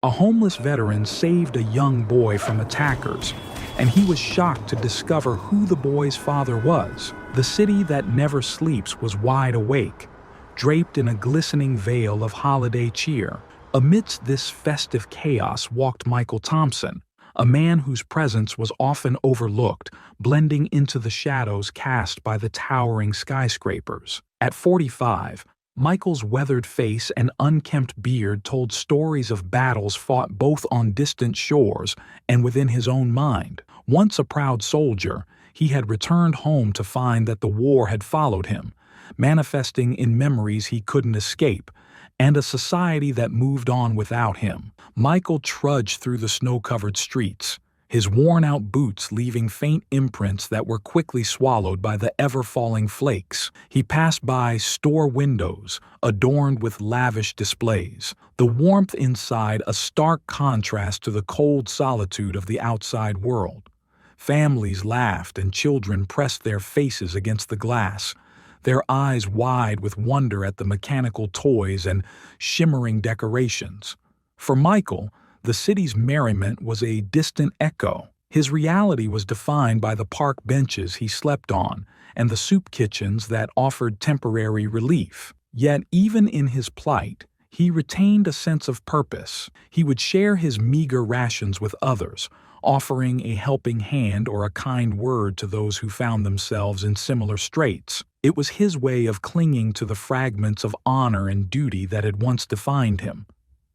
A homeless veteran saved a young boy from attackers, and he was shocked to discover who the boy's father was. The city that never sleeps was wide awake, draped in a glistening veil of holiday cheer. Amidst this festive chaos walked Michael Thompson, a man whose presence was often overlooked, blending into the shadows cast by the towering skyscrapers. At 45, Michael's weathered face and unkempt beard told stories of battles fought both on distant shores and within his own mind. Once a proud soldier, he had returned home to find that the war had followed him, manifesting in memories he couldn't escape, and a society that moved on without him. Michael trudged through the snow-covered streets, his worn-out boots leaving faint imprints that were quickly swallowed by the ever-falling flakes. He passed by store windows, adorned with lavish displays, the warmth inside a stark contrast to the cold solitude of the outside world. Families laughed and children pressed their faces against the glass, their eyes wide with wonder at the mechanical toys and shimmering decorations. For Michael, the city's merriment was a distant echo. His reality was defined by the park benches he slept on and the soup kitchens that offered temporary relief. Yet even in his plight, he retained a sense of purpose. He would share his meager rations with others, offering a helping hand or a kind word to those who found themselves in similar straits. It was his way of clinging to the fragments of honor and duty that had once defined him.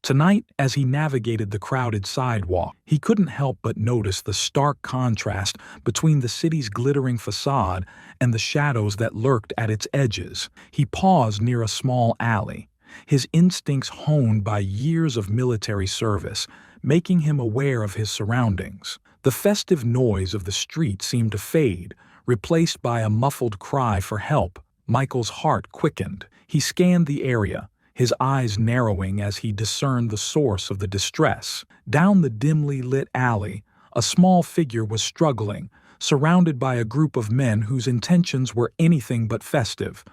Tonight, as he navigated the crowded sidewalk, he couldn't help but notice the stark contrast between the city's glittering facade and the shadows that lurked at its edges. He paused near a small alley, his instincts honed by years of military service, making him aware of his surroundings. The festive noise of the street seemed to fade, replaced by a muffled cry for help. Michael's heart quickened. He scanned the area, his eyes narrowing as he discerned the source of the distress. Down the dimly lit alley, a small figure was struggling, surrounded by a group of men whose intentions were anything but festive.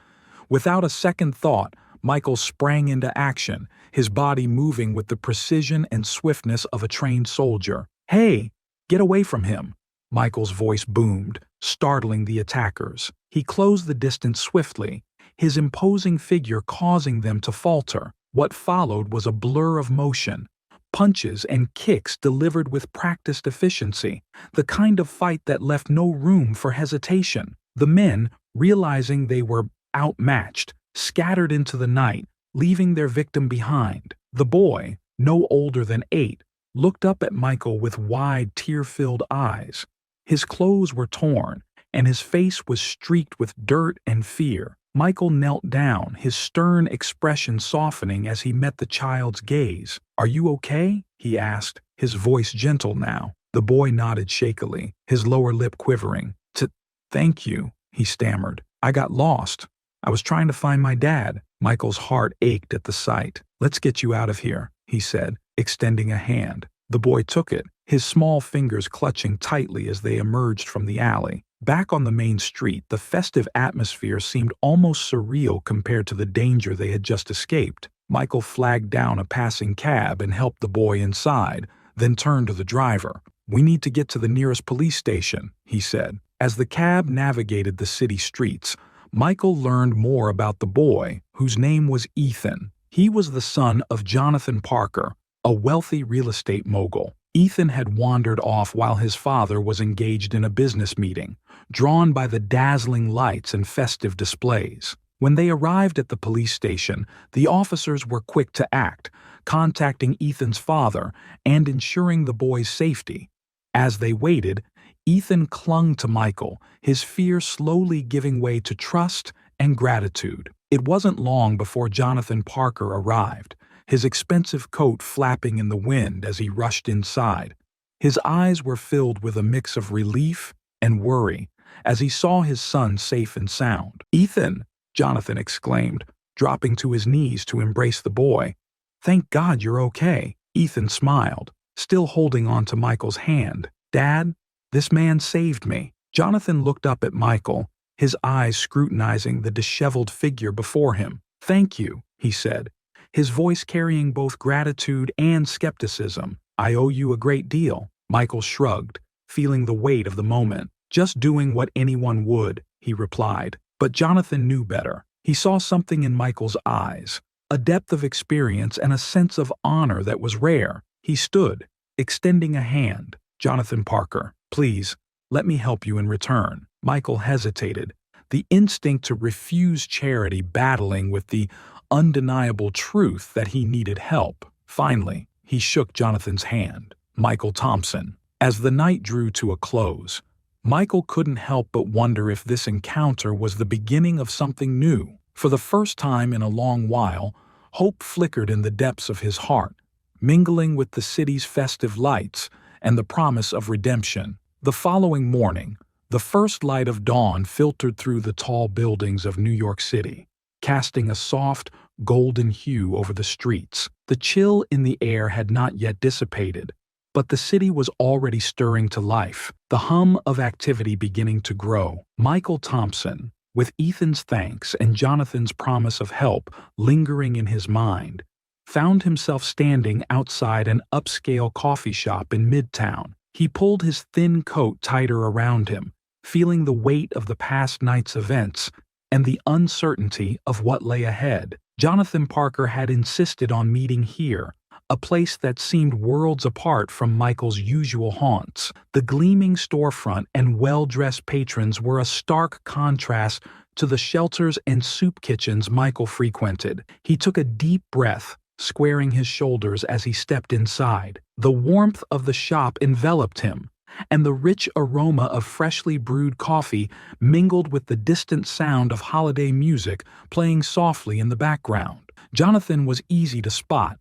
Without a second thought, Michael sprang into action, his body moving with the precision and swiftness of a trained soldier. "Hey, get away from him!" Michael's voice boomed, startling the attackers. He closed the distance swiftly, his imposing figure causing them to falter. What followed was a blur of motion, punches and kicks delivered with practiced efficiency, the kind of fight that left no room for hesitation. The men, realizing they were outmatched, scattered into the night, leaving their victim behind. The boy, no older than 8, looked up at Michael with wide, tear-filled eyes. His clothes were torn, and his face was streaked with dirt and fear. Michael knelt down, his stern expression softening as he met the child's gaze. "Are you okay?" he asked, his voice gentle now. The boy nodded shakily, his lower lip quivering. Thank you," he stammered. "I got lost. I was trying to find my dad." Michael's heart ached at the sight. "Let's get you out of here," he said, extending a hand. The boy took it, his small fingers clutching tightly as they emerged from the alley. Back on the main street, the festive atmosphere seemed almost surreal compared to the danger they had just escaped. Michael flagged down a passing cab and helped the boy inside, then turned to the driver. "We need to get to the nearest police station," he said. As the cab navigated the city streets, Michael learned more about the boy, whose name was Ethan. He was the son of Jonathan Parker, a wealthy real estate mogul. Ethan had wandered off while his father was engaged in a business meeting, drawn by the dazzling lights and festive displays. When they arrived at the police station, the officers were quick to act, contacting Ethan's father and ensuring the boy's safety. As they waited, Ethan clung to Michael, his fear slowly giving way to trust and gratitude. It wasn't long before Jonathan Parker arrived, his expensive coat flapping in the wind as he rushed inside. His eyes were filled with a mix of relief and worry as he saw his son safe and sound. "Ethan!" Jonathan exclaimed, dropping to his knees to embrace the boy. "Thank God you're okay." Ethan smiled, still holding on to Michael's hand. "Dad, this man saved me." Jonathan looked up at Michael, his eyes scrutinizing the disheveled figure before him. "Thank you," he said, his voice carrying both gratitude and skepticism. "I owe you a great deal." Michael shrugged, feeling the weight of the moment. "Just doing what anyone would," he replied. But Jonathan knew better. He saw something in Michael's eyes, a depth of experience and a sense of honor that was rare. He stood, extending a hand. "Jonathan Parker, please, let me help you in return." Michael hesitated, the instinct to refuse charity battling with the undeniable truth that he needed help. Finally, he shook Jonathan's hand. "Michael Thompson." As the night drew to a close, Michael couldn't help but wonder if this encounter was the beginning of something new. For the first time in a long while, hope flickered in the depths of his heart, mingling with the city's festive lights and the promise of redemption. The following morning, the first light of dawn filtered through the tall buildings of New York City, casting a soft, golden hue over the streets. The chill in the air had not yet dissipated, but the city was already stirring to life, the hum of activity beginning to grow. Michael Thompson, with Ethan's thanks and Jonathan's promise of help lingering in his mind, found himself standing outside an upscale coffee shop in Midtown. He pulled his thin coat tighter around him, feeling the weight of the past night's events and the uncertainty of what lay ahead. Jonathan Parker had insisted on meeting here, a place that seemed worlds apart from Michael's usual haunts. The gleaming storefront and well-dressed patrons were a stark contrast to the shelters and soup kitchens Michael frequented. He took a deep breath, squaring his shoulders as he stepped inside. The warmth of the shop enveloped him, and the rich aroma of freshly brewed coffee mingled with the distant sound of holiday music playing softly in the background. Jonathan was easy to spot,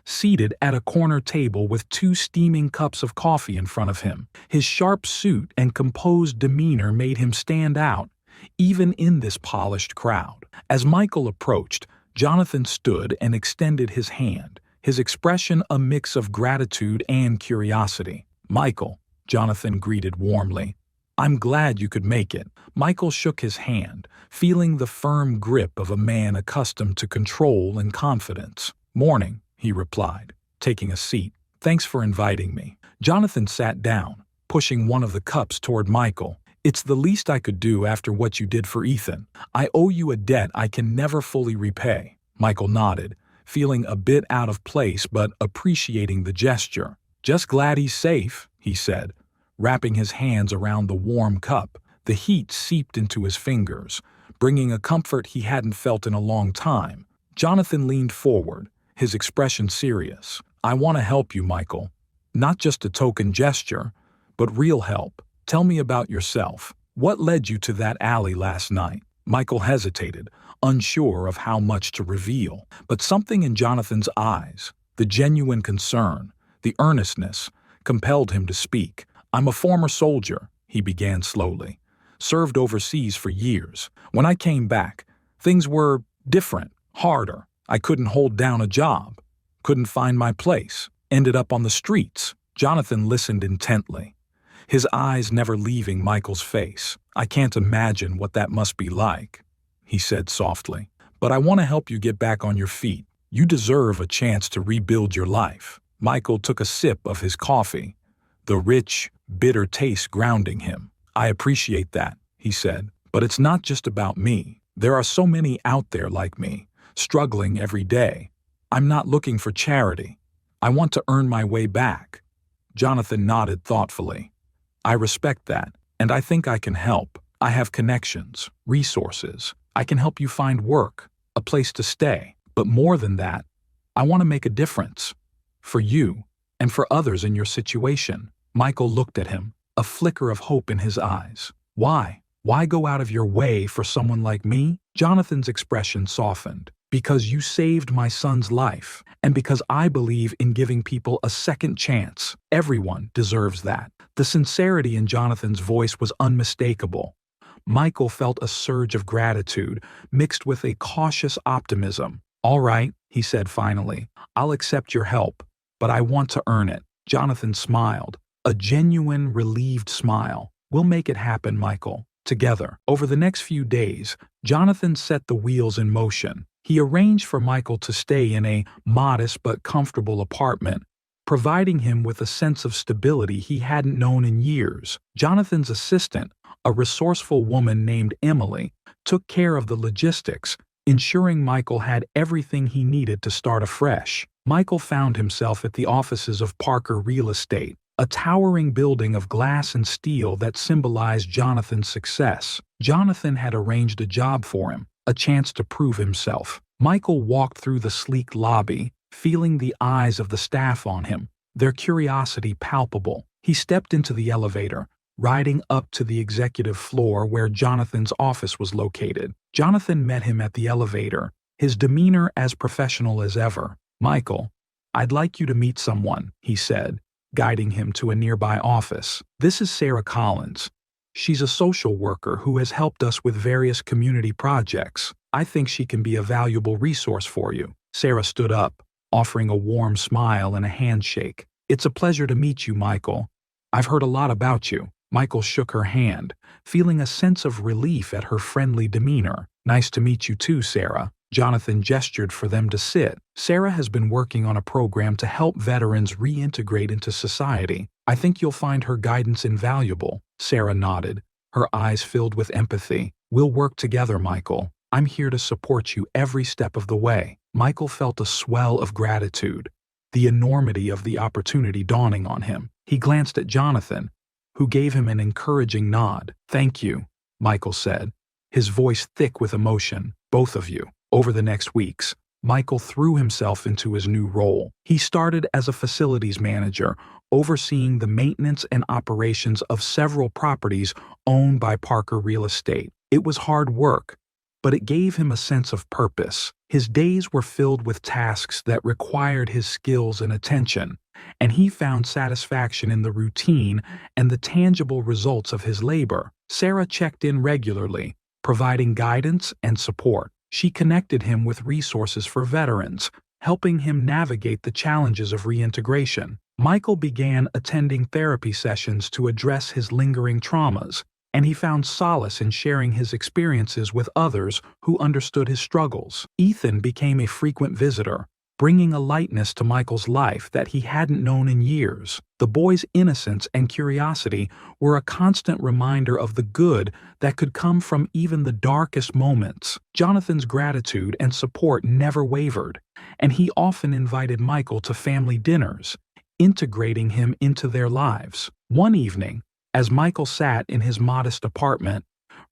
seated at a corner table with 2 steaming cups of coffee in front of him. His sharp suit and composed demeanor made him stand out, even in this polished crowd. As Michael approached, Jonathan stood and extended his hand, his expression a mix of gratitude and curiosity. "Michael," Jonathan greeted warmly, "I'm glad you could make it." Michael shook his hand, feeling the firm grip of a man accustomed to control and confidence. "Morning," he replied, taking a seat. "Thanks for inviting me." Jonathan sat down, pushing one of the cups toward Michael. "It's the least I could do after what you did for Ethan. I owe you a debt I can never fully repay." Michael nodded, feeling a bit out of place but appreciating the gesture. "Just glad he's safe," he said, wrapping his hands around the warm cup. The heat seeped into his fingers, bringing a comfort he hadn't felt in a long time. Jonathan leaned forward, his expression serious. "I want to help you, Michael. Not just a token gesture, but real help. Tell me about yourself. What led you to that alley last night?" Michael hesitated, unsure of how much to reveal. But something in Jonathan's eyes, the genuine concern, the earnestness, compelled him to speak. "I'm a former soldier," he began slowly. "Served overseas for years. When I came back, things were different, harder. I couldn't hold down a job, couldn't find my place, ended up on the streets." Jonathan listened intently, his eyes never leaving Michael's face. "I can't imagine what that must be like," he said softly. "But I want to help you get back on your feet. You deserve a chance to rebuild your life." Michael took a sip of his coffee, the rich, bitter taste grounding him. "I appreciate that," he said, "but it's not just about me. There are so many out there like me, struggling every day. I'm not looking for charity. I want to earn my way back." Jonathan nodded thoughtfully. "I respect that, and I think I can help. I have connections, resources. I can help you find work, a place to stay. But more than that, I want to make a difference. For you, and for others in your situation." Michael looked at him, a flicker of hope in his eyes. "Why? Why go out of your way for someone like me?" Jonathan's expression softened. "Because you saved my son's life, and because I believe in giving people a second chance. Everyone deserves that." The sincerity in Jonathan's voice was unmistakable. Michael felt a surge of gratitude, mixed with a cautious optimism. "All right," he said finally, "I'll accept your help, but I want to earn it." Jonathan smiled, a genuine, relieved smile. "We'll make it happen, Michael. Together." Over the next few days, Jonathan set the wheels in motion. He arranged for Michael to stay in a modest but comfortable apartment, providing him with a sense of stability he hadn't known in years. Jonathan's assistant, a resourceful woman named Emily, took care of the logistics, ensuring Michael had everything he needed to start afresh. Michael found himself at the offices of Parker Real Estate, a towering building of glass and steel that symbolized Jonathan's success. Jonathan had arranged a job for him, a chance to prove himself. Michael walked through the sleek lobby, feeling the eyes of the staff on him, their curiosity palpable. He stepped into the elevator, riding up to the executive floor where Jonathan's office was located. Jonathan met him at the elevator, his demeanor as professional as ever. "Michael, I'd like you to meet someone," he said, guiding him to a nearby office. "This is Sarah Collins. She's a social worker who has helped us with various community projects. I think she can be a valuable resource for you." Sarah stood up, offering a warm smile and a handshake. "It's a pleasure to meet you, Michael. I've heard a lot about you." Michael shook her hand, feeling a sense of relief at her friendly demeanor. "Nice to meet you too, Sarah." Jonathan gestured for them to sit. "Sarah has been working on a program to help veterans reintegrate into society. I think you'll find her guidance invaluable." Sarah nodded, her eyes filled with empathy. "We'll work together, Michael. I'm here to support you every step of the way." Michael felt a swell of gratitude, the enormity of the opportunity dawning on him. He glanced at Jonathan, who gave him an encouraging nod. "Thank you," Michael said, his voice thick with emotion. "Both of you." Over the next weeks, Michael threw himself into his new role. He started as a facilities manager, overseeing the maintenance and operations of several properties owned by Parker Real Estate. It was hard work, but it gave him a sense of purpose. His days were filled with tasks that required his skills and attention, and he found satisfaction in the routine and the tangible results of his labor. Sarah checked in regularly, providing guidance and support. She connected him with resources for veterans, helping him navigate the challenges of reintegration. Michael began attending therapy sessions to address his lingering traumas, and he found solace in sharing his experiences with others who understood his struggles. Ethan became a frequent visitor, bringing a lightness to Michael's life that he hadn't known in years. The boy's innocence and curiosity were a constant reminder of the good that could come from even the darkest moments. Jonathan's gratitude and support never wavered, and he often invited Michael to family dinners, integrating him into their lives. One evening, as Michael sat in his modest apartment,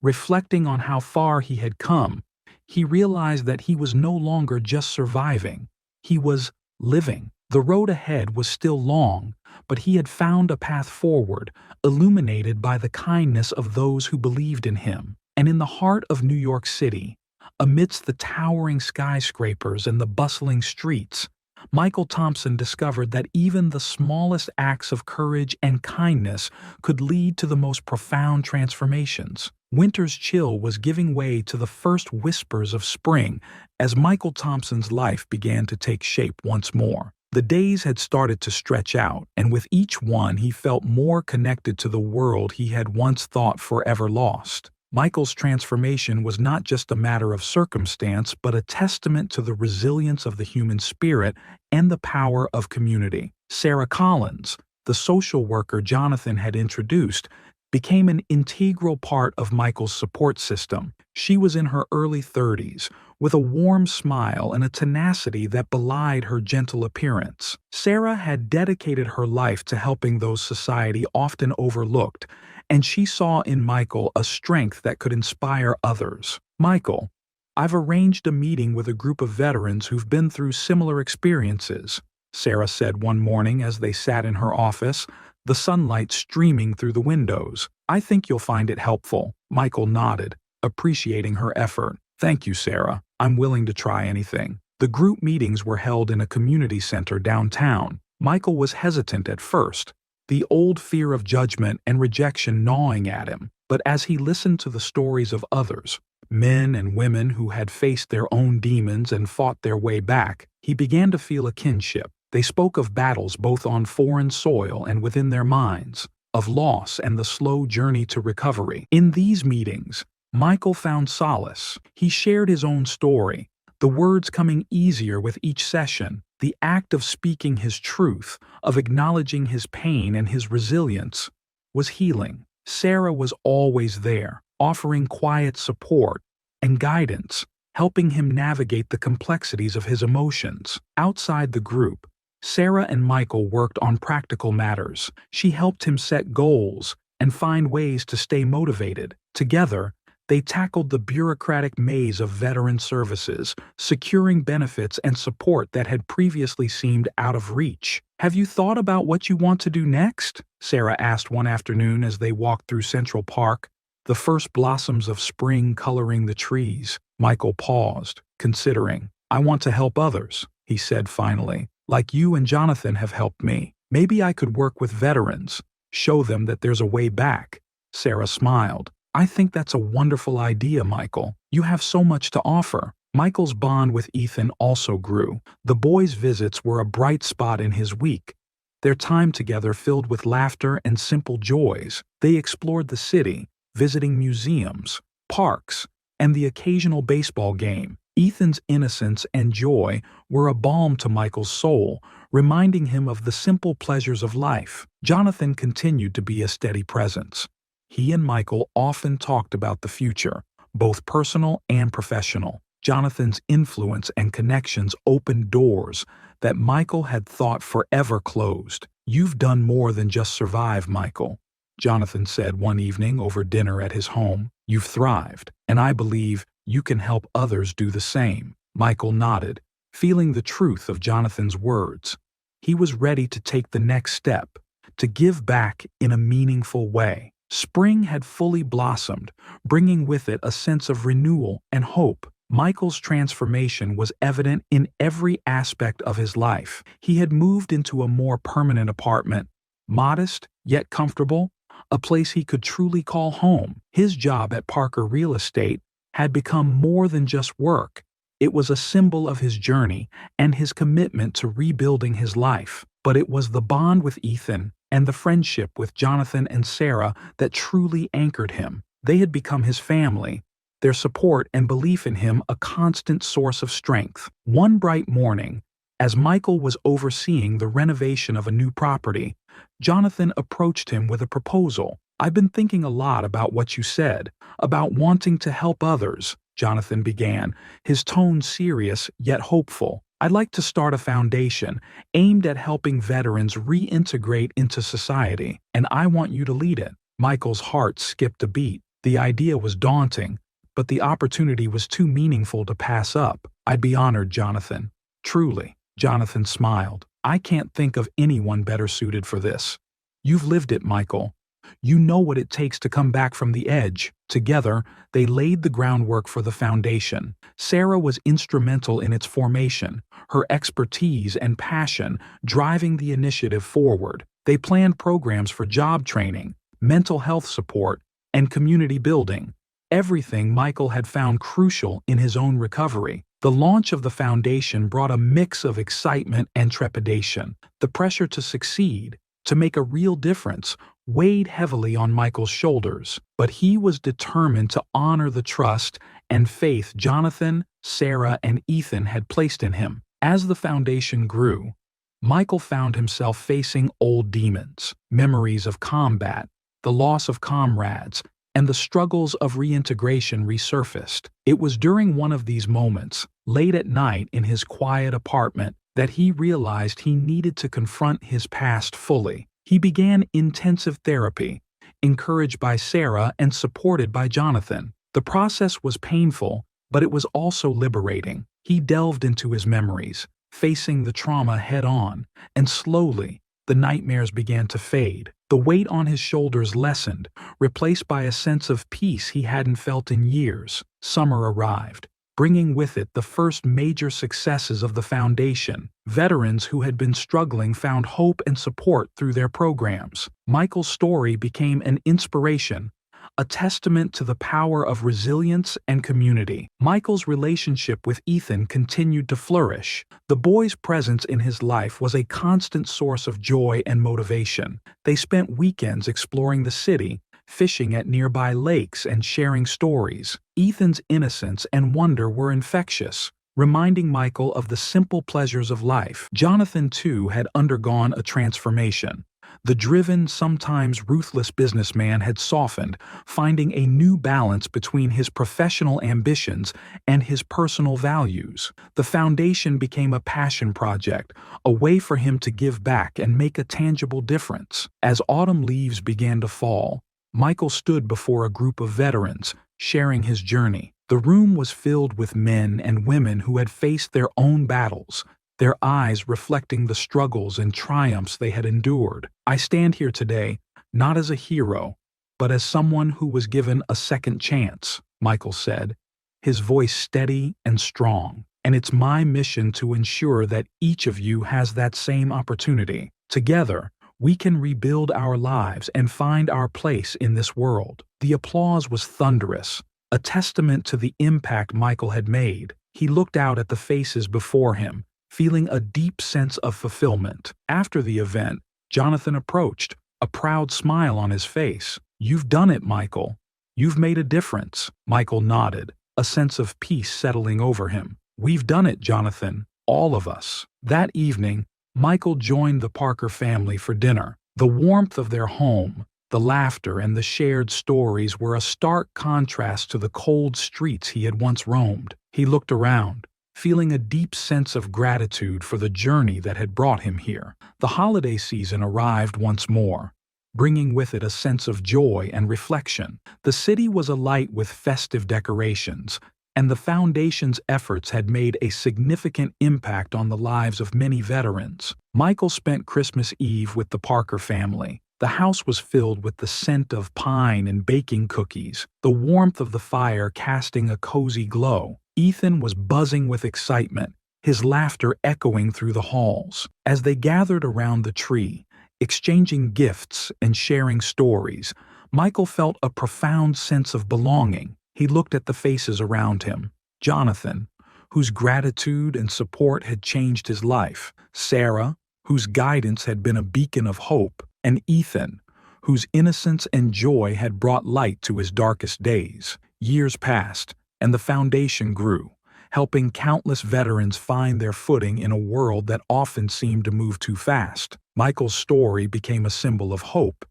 reflecting on how far he had come, he realized that he was no longer just surviving. He was living. The road ahead was still long, but he had found a path forward, illuminated by the kindness of those who believed in him. And in the heart of New York City, amidst the towering skyscrapers and the bustling streets, Michael Thompson discovered that even the smallest acts of courage and kindness could lead to the most profound transformations. Winter's chill was giving way to the first whispers of spring as Michael Thompson's life began to take shape once more. The days had started to stretch out, and with each one he felt more connected to the world he had once thought forever lost. Michael's transformation was not just a matter of circumstance, but a testament to the resilience of the human spirit and the power of community. Sarah Collins, the social worker Jonathan had introduced, became an integral part of Michael's support system. She was in her early 30s, with a warm smile and a tenacity that belied her gentle appearance. Sarah had dedicated her life to helping those society often overlooked, and she saw in Michael a strength that could inspire others. "Michael, I've arranged a meeting with a group of veterans who've been through similar experiences," Sarah said one morning as they sat in her office, the sunlight streaming through the windows. "I think you'll find it helpful." Michael nodded, appreciating her effort. "Thank you, Sarah. I'm willing to try anything." The group meetings were held in a community center downtown. Michael was hesitant at first, the old fear of judgment and rejection gnawing at him. But as he listened to the stories of others, men and women who had faced their own demons and fought their way back, he began to feel a kinship. They spoke of battles both on foreign soil and within their minds, of loss and the slow journey to recovery. In these meetings, Michael found solace. He shared his own story, the words coming easier with each session. The act of speaking his truth, of acknowledging his pain and his resilience, was healing. Sarah was always there, offering quiet support and guidance, helping him navigate the complexities of his emotions. Outside the group, Sarah and Michael worked on practical matters. She helped him set goals and find ways to stay motivated. Together, they tackled the bureaucratic maze of veteran services, securing benefits and support that had previously seemed out of reach. "Have you thought about what you want to do next?" Sarah asked one afternoon as they walked through Central Park, the first blossoms of spring coloring the trees. Michael paused, considering. "I want to help others," he said finally, "like you and Jonathan have helped me. Maybe I could work with veterans, show them that there's a way back." Sarah smiled. "I think that's a wonderful idea, Michael. You have so much to offer." Michael's bond with Ethan also grew. The boys' visits were a bright spot in his week, their time together filled with laughter and simple joys. They explored the city, visiting museums, parks, and the occasional baseball game. Ethan's innocence and joy were a balm to Michael's soul, reminding him of the simple pleasures of life. Jonathan continued to be a steady presence. He and Michael often talked about the future, both personal and professional. Jonathan's influence and connections opened doors that Michael had thought forever closed. "You've done more than just survive, Michael," Jonathan said one evening over dinner at his home. "You've thrived, and I believe you can help others do the same." Michael nodded, feeling the truth of Jonathan's words. He was ready to take the next step, to give back in a meaningful way. Spring had fully blossomed, bringing with it a sense of renewal and hope. Michael's transformation was evident in every aspect of his life. He had moved into a more permanent apartment, modest yet comfortable, a place he could truly call home. His job at Parker Real Estate had become more than just work. It was a symbol of his journey and his commitment to rebuilding his life. But it was the bond with Ethan and the friendship with Jonathan and Sarah that truly anchored him. They had become his family, their support and belief in him a constant source of strength. One bright morning, as Michael was overseeing the renovation of a new property, Jonathan approached him with a proposal. "I've been thinking a lot about what you said, about wanting to help others," Jonathan began, his tone serious yet hopeful. "I'd like to start a foundation aimed at helping veterans reintegrate into society, and I want you to lead it." Michael's heart skipped a beat. The idea was daunting, but the opportunity was too meaningful to pass up. "I'd be honored, Jonathan. Truly." Jonathan smiled. "I can't think of anyone better suited for this. You've lived it, Michael. You know what it takes to come back from the edge." Together, they laid the groundwork for the foundation. Sarah was instrumental in its formation, her expertise and passion driving the initiative forward. They planned programs for job training, mental health support, and community building, everything Michael had found crucial in his own recovery. The launch of the foundation brought a mix of excitement and trepidation. The pressure to succeed, to make a real difference, weighed heavily on Michael's shoulders, but he was determined to honor the trust and faith Jonathan, Sarah, and Ethan had placed in him. As the foundation grew, Michael found himself facing old demons, memories of combat, the loss of comrades, and the struggles of reintegration resurfaced. It was during one of these moments, late at night in his quiet apartment, that he realized he needed to confront his past fully. He began intensive therapy, encouraged by Sarah and supported by Jonathan. The process was painful, but it was also liberating. He delved into his memories, facing the trauma head-on, and slowly, the nightmares began to fade. The weight on his shoulders lessened, replaced by a sense of peace he hadn't felt in years. Summer arrived, bringing with it the first major successes of the foundation. Veterans who had been struggling found hope and support through their programs. Michael's story became an inspiration, a testament to the power of resilience and community. Michael's relationship with Ethan continued to flourish. The boy's presence in his life was a constant source of joy and motivation. They spent weekends exploring the city, fishing at nearby lakes and sharing stories. Ethan's innocence and wonder were infectious, reminding Michael of the simple pleasures of life. Jonathan, too, had undergone a transformation. The driven, sometimes ruthless businessman had softened, finding a new balance between his professional ambitions and his personal values. The foundation became a passion project, a way for him to give back and make a tangible difference. As autumn leaves began to fall, Michael stood before a group of veterans, sharing his journey. The room was filled with men and women who had faced their own battles, their eyes reflecting the struggles and triumphs they had endured. "I stand here today, not as a hero, but as someone who was given a second chance," Michael said, his voice steady and strong. "And it's my mission to ensure that each of you has that same opportunity. Together, we can rebuild our lives and find our place in this world." The applause was thunderous, a testament to the impact Michael had made. He looked out at the faces before him, feeling a deep sense of fulfillment. After the event, Jonathan approached, a proud smile on his face. "You've done it, Michael. You've made a difference." Michael nodded, a sense of peace settling over him. "We've done it, Jonathan, all of us." That evening, Michael joined the Parker family for dinner. The warmth of their home, the laughter, and the shared stories were a stark contrast to the cold streets he had once roamed. He looked around, feeling a deep sense of gratitude for the journey that had brought him here. The holiday season arrived once more, bringing with it a sense of joy and reflection. The city was alight with festive decorations, and the Foundation's efforts had made a significant impact on the lives of many veterans. Michael spent Christmas Eve with the Parker family. The house was filled with the scent of pine and baking cookies, the warmth of the fire casting a cozy glow. Ethan was buzzing with excitement, his laughter echoing through the halls. As they gathered around the tree, exchanging gifts and sharing stories, Michael felt a profound sense of belonging. He looked at the faces around him. Jonathan, whose gratitude and support had changed his life. Sarah, whose guidance had been a beacon of hope. And Ethan, whose innocence and joy had brought light to his darkest days. Years passed, and the Foundation grew, helping countless veterans find their footing in a world that often seemed to move too fast. Michael's story became a symbol of hope,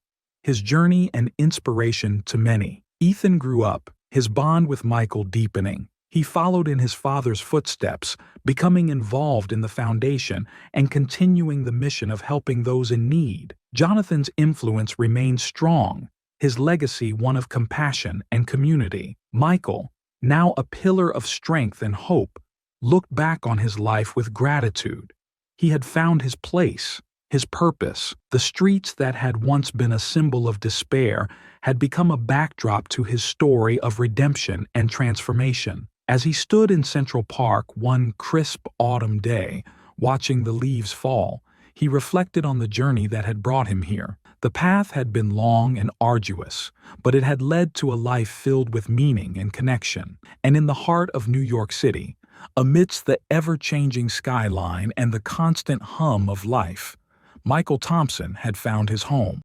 his journey an inspiration to many. Ethan grew up, his bond with Michael deepening. He followed in his father's footsteps, becoming involved in the Foundation and continuing the mission of helping those in need. Jonathan's influence remained strong, his legacy one of compassion and community. Michael, now a pillar of strength and hope, looked back on his life with gratitude. He had found his place, his purpose. The streets that had once been a symbol of despair had become a backdrop to his story of redemption and transformation. As he stood in Central Park one crisp autumn day, watching the leaves fall, he reflected on the journey that had brought him here. The path had been long and arduous, but it had led to a life filled with meaning and connection. And in the heart of New York City, amidst the ever-changing skyline and the constant hum of life, Michael Thompson had found his home.